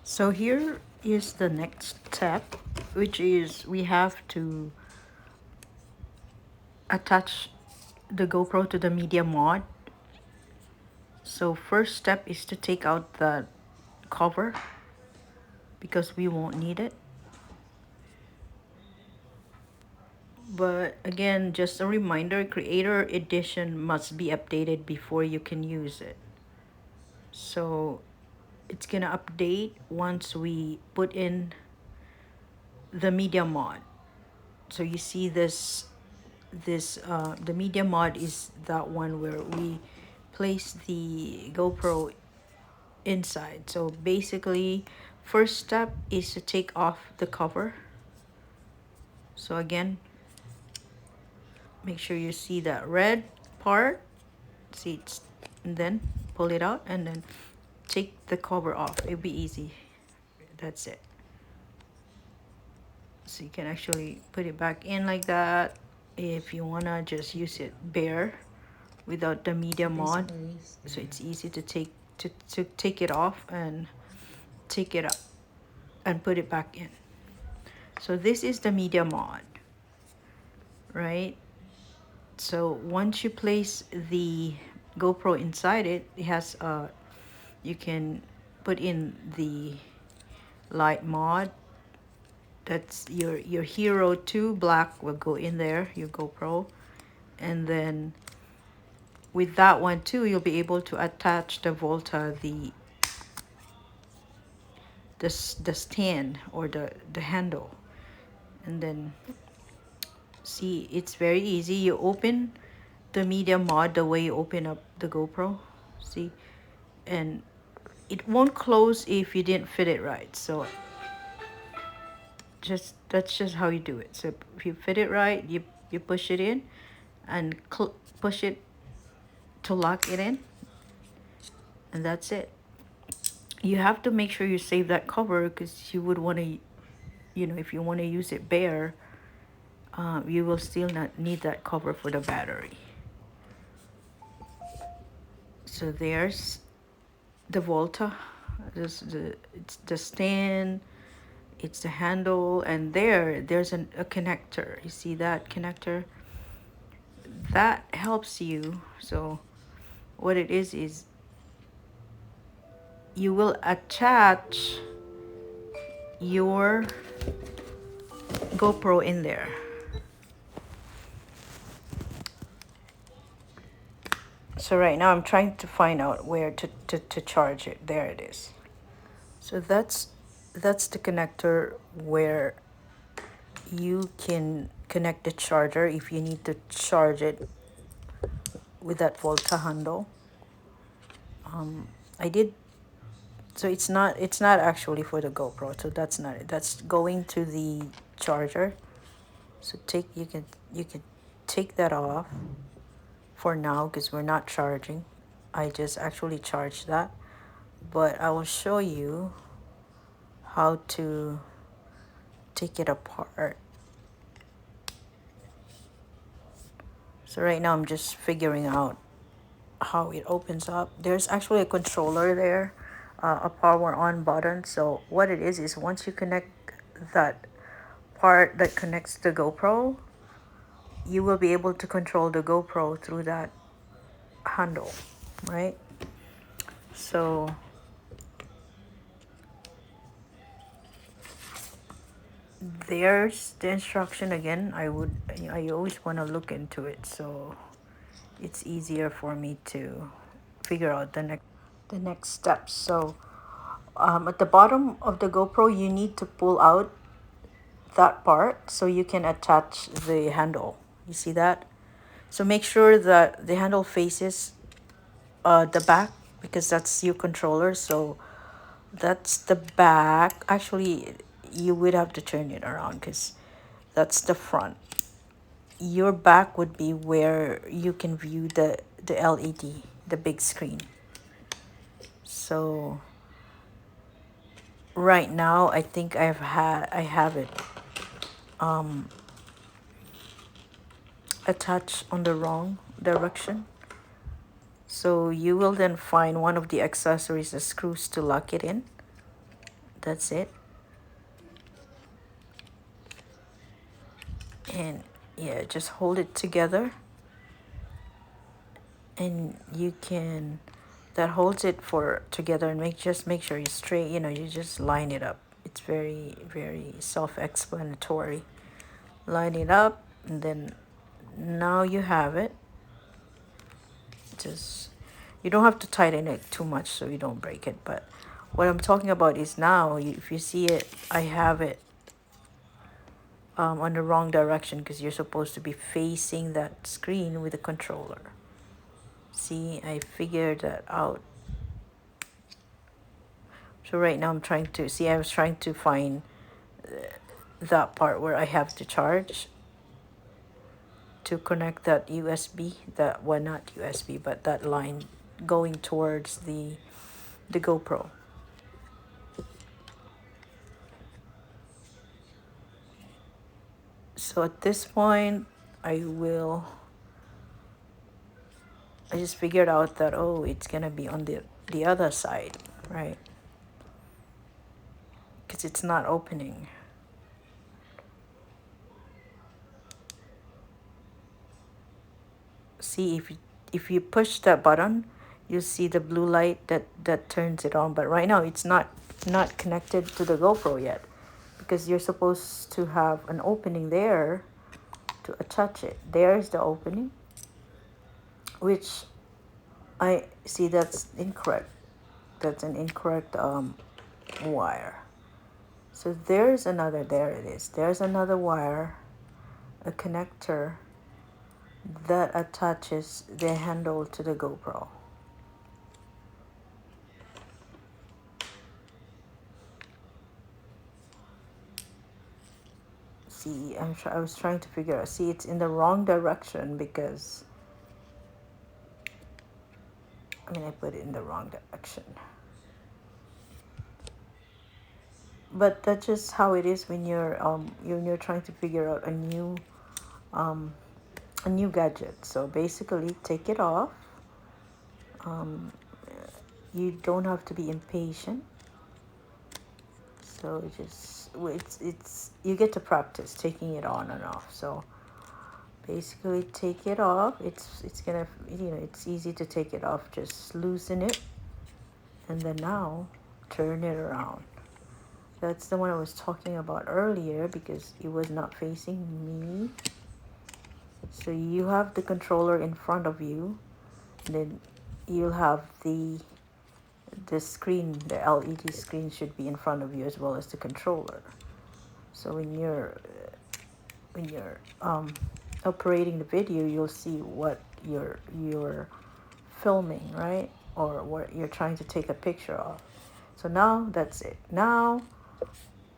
So here is the next step, which is we have to attach the GoPro to the media mod. So first step is to take out the cover because we won't need it. But again, just a reminder, Creator Edition must be updated before you can use it. So it's gonna update once we put in the media mod. So you see the media mod is that one where we place the GoPro inside. So basically, first step is to take off the cover. So again, make sure you see that red part, see it's, and then pull it out and then take the cover off. It'll be easy. That's it. So you can actually put it back in like that if you wanna just use it bare without the media mod. So it's easy to take it off and take it up and put it back in. So this is the media mod, right? So once you place the GoPro inside it, it has you can put in the light mod. That's your Hero 2 black will go in there, your GoPro. And then with that one too, you'll be able to attach the Volta, the stand or the handle. And then see, it's very easy. You open the media mod the way you open up the GoPro. See, and it won't close if you didn't fit it right. So just that's just how you do it. So if you fit it right, you push it in and push it to lock it in, and that's it. You have to make sure you save that cover because you would want to, you know, if you want to use it bare, you will still not need that cover for the battery. So there's the Volta, it's the stand, it's the handle, and there's a connector. You see that connector? That helps you. So what it is you will attach your GoPro in there. So right now I'm trying to find out where to charge it. There it is. So that's the connector where you can connect the charger if you need to charge it with that Volta handle. I did, so it's not actually for the GoPro, so that's not it. That's going to the charger. So you can take that off for now because we're not charging. I just actually charged that, but I will show you how to take it apart. So right now I'm just figuring out how it opens up. There's actually a controller there, a power on button. So what it is once you connect that part that connects the GoPro, you will be able to control the GoPro through that handle, right? So there's the instruction again. I always want to look into it so it's easier for me to figure out the next steps. So at the bottom of the GoPro, you need to pull out that part so you can attach the handle. You see that? So make sure that the handle faces the back because that's your controller. So that's the back. Actually, you would have to turn it around because that's the front. Your back would be where you can view the LED, the big screen. So right now I think I have it attached on the wrong direction. So you will then find one of the accessories, the screws to lock it in. That's it. And yeah, just hold it together, and you can, that holds it for together, and make sure you straight, you just line it up. It's very, very self-explanatory. Line it up, and then now you have it. Just, you don't have to tighten it too much so you don't break it, but what I'm talking about is now, if you see it, I have it on the wrong direction, because you're supposed to be facing that screen with the controller. See, I figured that out. So right now I'm trying to see, I was trying to find that part where I have to charge to connect that USB, that, well, not USB, but that line going towards the GoPro. So at this point, I just figured out that, oh, it's gonna be on the other side, right? Because it's not opening. See, if you push that button, you see the blue light that turns it on. But right now it's not connected to the GoPro yet, because you're supposed to have an opening there to attach it. There's the opening, which I see, that's incorrect. That's an incorrect wire. So there's another, there it is. There's another wire, a connector that attaches the handle to the GoPro. See, I was trying to figure out. See, it's in the wrong direction because, I put it in the wrong direction. But that's just how it is when you're trying to figure out um a new gadget. So basically, take it off. Um, you don't have to be impatient. So it's you get to practice taking it on and off. So basically, take it off. It's gonna, it's easy to take it off. Just loosen it, and then now turn it around. That's the one I was talking about earlier, because it was not facing me. So you have the controller in front of you, and then you'll have the screen, the LED screen should be in front of you, as well as the controller. So when you're operating the video, you'll see what you're filming, right? Or what you're trying to take a picture of. So now that's it. Now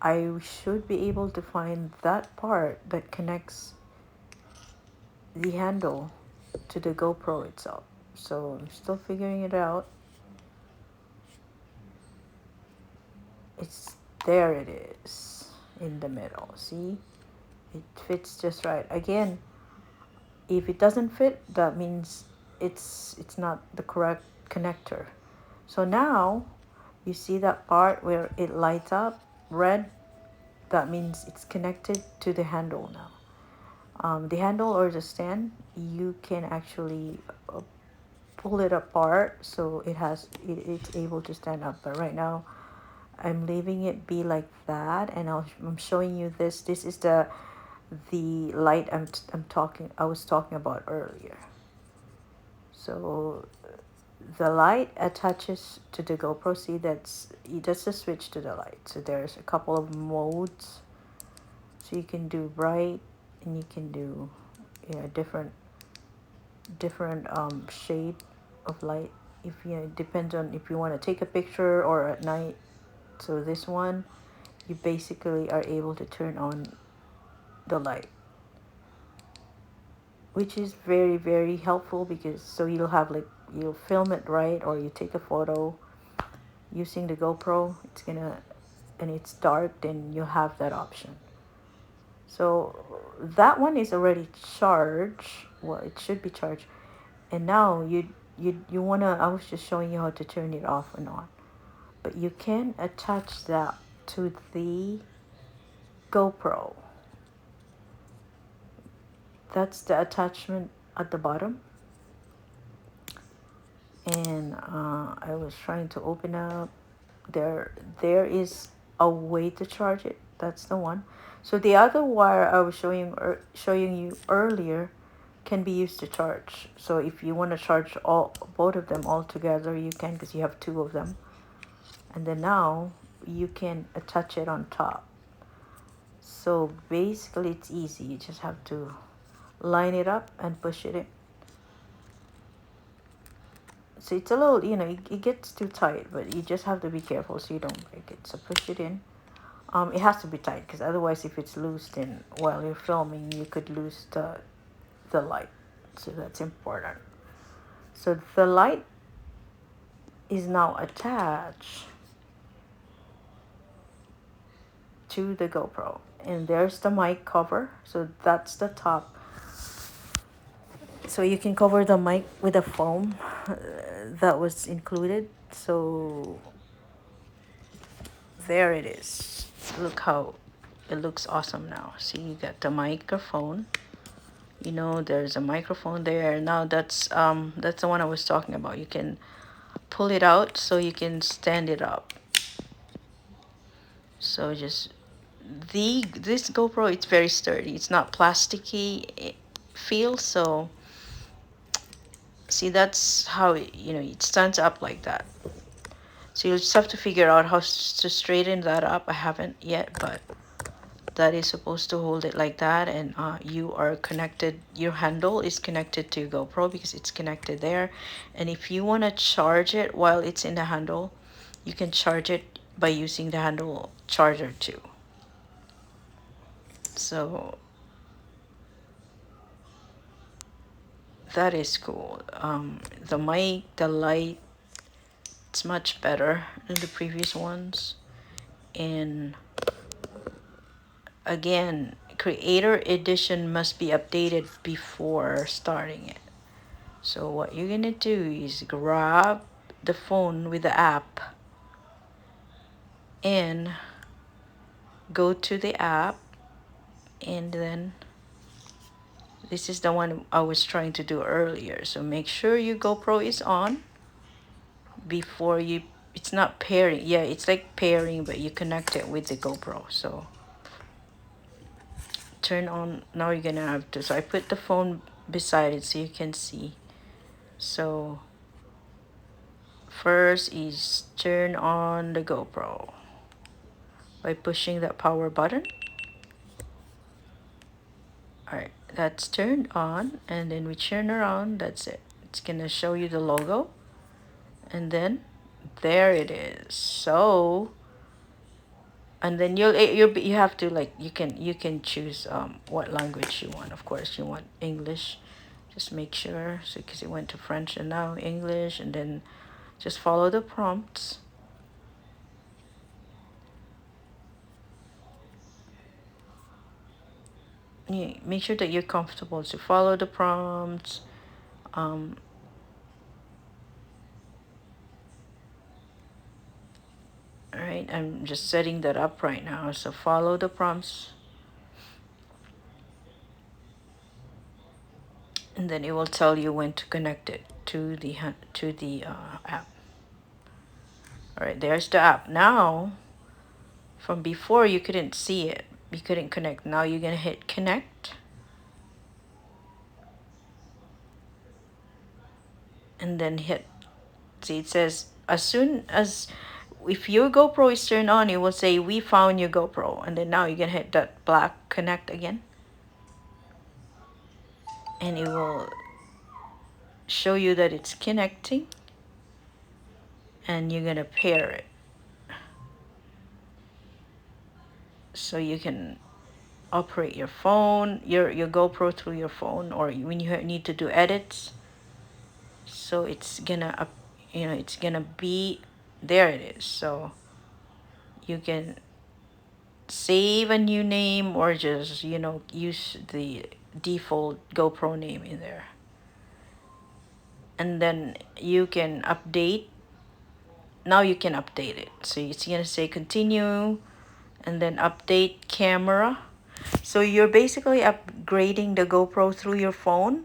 I should be able to find that part that connects the handle to the GoPro itself. So I'm still figuring it out. It's there, it is in the middle. See, it fits just right. Again, if it doesn't fit, that means it's not the correct connector. So now you see that part where it lights up red, that means it's connected to the handle now. The handle or the stand, you can actually pull it apart so it's able to stand up. But right now I'm leaving it be like that, and I'm showing you this. This is the light I was talking about earlier. So the light attaches to the GoPro. See, that's a switch to the light. So there's a couple of modes. So you can do bright, and you can do different shade of light. If it depends on if you want to take a picture or at night. So this one, you basically are able to turn on the light, which is very, very helpful, because so you'll film it right, or you take a photo using the GoPro, and it's dark, then you have that option. So that one is already charged. Well, it should be charged. And now you wanna, I was just showing you how to turn it off and on. But you can attach that to the GoPro. That's the attachment at the bottom. And I was trying to open up. There is a way to charge it. That's the one. So the other wire I was showing you earlier can be used to charge. So if you want to charge both of them all together, you can, because you have two of them. And then now you can attach it on top. So basically it's easy. You just have to line it up and push it in. So it's a little, it gets too tight, but you just have to be careful so you don't break it. So push it in. It has to be tight, because otherwise if it's loose, then while you're filming you could lose the light. So that's important. So the light is now attached to the GoPro, and there's the mic cover. So that's the top. So you can cover the mic with a foam that was included. So there it is. Look how it looks awesome now. See, you got the microphone. There's a microphone there. Now that's the one I was talking about. You can pull it out so you can stand it up. So just this GoPro, it's very sturdy. It's not plasticky feel. So see, that's how it stands up like that. So you'll just have to figure out how to straighten that up. I haven't yet, but that is supposed to hold it like that. And you are connected, your handle is connected to GoPro because it's connected there. And if you want to charge it while it's in the handle, you can charge it by using the handle charger too. So that is cool. The mic, the light, it's much better than the previous ones. And again, creator edition must be updated before starting it. So what you're gonna do is grab the phone with the app and go to the app, and then this is the one I was trying to do earlier. So make sure your GoPro is on before it's not pairing. Yeah, it's like pairing, but you connect it with the GoPro. So turn on. Now you're gonna have to, so I put the phone beside it so you can see. So first is turn on the GoPro by pushing that power button. Alright, that's turned on, and then we turn around. That's it. It's gonna show you the logo, and then there it is. So, and then you have to, like, you can choose what language you want. Of course you want English. Just make sure, so because it went to French and now English, and then just follow the prompts. Yeah, make sure that you're comfortable to follow the prompts. All right, I'm just setting that up right now. So follow the prompts, and then it will tell you when to connect it to the app. All right, there's the app. Now, from before you couldn't see it, you couldn't connect. Now you're gonna hit connect, and then hit. See, it says as soon as, if your GoPro is turned on, it will say we found your GoPro, and then now you're gonna hit that black connect again, and it will show you that it's connecting, and you're gonna pair it so you can operate your phone, your GoPro through your phone, or when you need to do edits. So it's gonna it's gonna be there. It is. So you can save a new name, or just use the default GoPro name in there, and then you can update. Now you can update it. So it's gonna say continue, and then update camera. So you're basically upgrading the GoPro through your phone,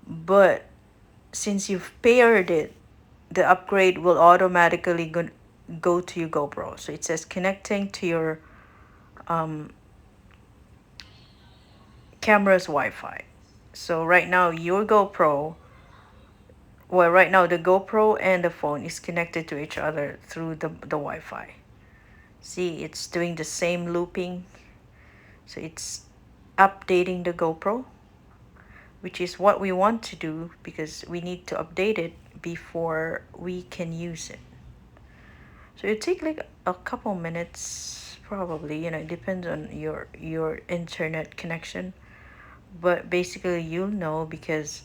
but since you've paired it, the upgrade will automatically go to your GoPro. So it says connecting to your um, camera's Wi-Fi. So right now your GoPro, well, right now the GoPro and the phone is connected to each other through the Wi-Fi. See, it's doing the same looping. So it's updating the GoPro, which is what we want to do because we need to update it before we can use it. So it take like a couple minutes probably, it depends on your internet connection. But basically you'll know because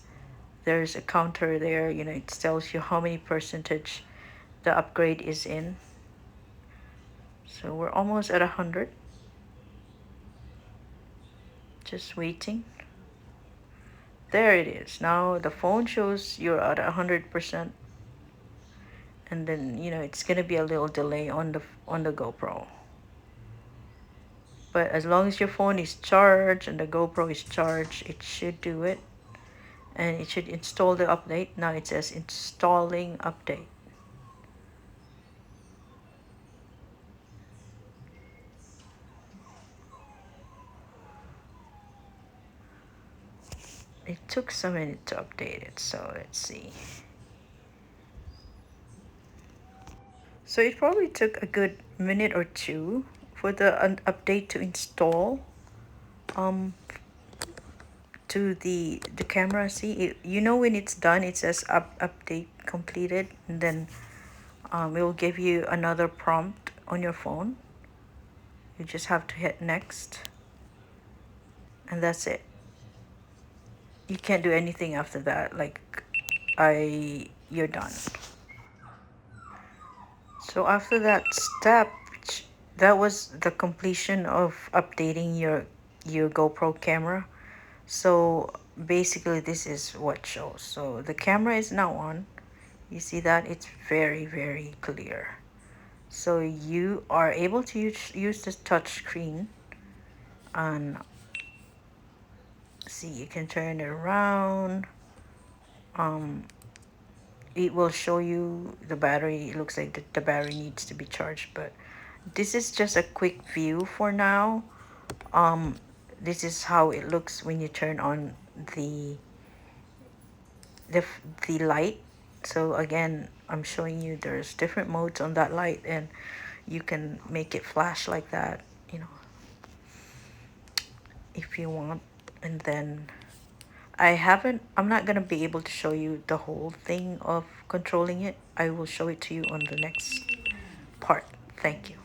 there's a counter there, it tells you how many percentage the upgrade is in. So we're almost at 100. Just waiting. There it is. Now the phone shows you're at 100%, and then it's gonna be a little delay on the GoPro. But as long as your phone is charged and the GoPro is charged, it should do it. And it should install the update. Now it says installing update. It took some minute to update it, so let's see. So it probably took a good minute or two for the update to install um to the camera. See it, when it's done it says update completed, and then it will give you another prompt on your phone. You just have to hit next, and that's it. You can't do anything after that. Like, you're done. So after that step, that was the completion of updating your GoPro camera. So basically this is what shows. So the camera is now on. You see that it's very, very clear. So you are able to use this touch screen, and see, you can turn it around. It will show you the battery. It looks like the battery needs to be charged, but this is just a quick view for now. This is how it looks when you turn on the the, the light. So again, I'm showing you there's different modes on that light, and you can make it flash like that, if you want. And then I'm not gonna be able to show you the whole thing of controlling it. I will show it to you on the next part. Thank you.